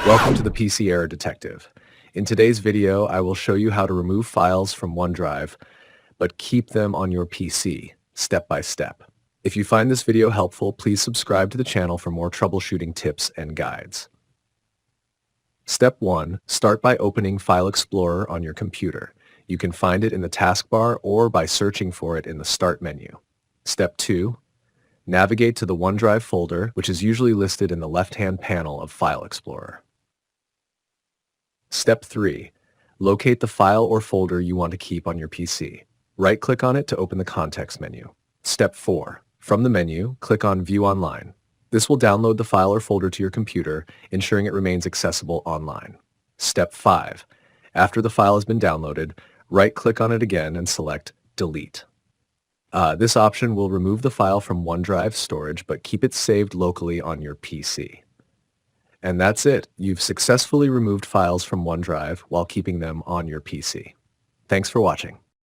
Welcome to the PC Error Detective. In today's video, I will show you how to remove files from OneDrive, but keep them on your PC, step by step. If you find this video helpful, please subscribe to the channel for more troubleshooting tips and guides. Step 1. Start by opening File Explorer on your computer. You can find it in the taskbar or by searching for it in the Start menu. Step 2. Navigate to the OneDrive folder, which is usually listed in the left-hand panel of File Explorer. Step 3. Locate the file or folder you want to keep on your PC. Right-click on it to open the context menu. Step 4. From the menu, click on View Online. This will download the file or folder to your computer, ensuring it remains accessible online. Step 5. After the file has been downloaded, right-click on it again and select Delete. This option will remove the file from OneDrive storage, but keep it saved locally on your PC. And that's it. You've successfully removed files from OneDrive while keeping them on your PC. Thanks for watching.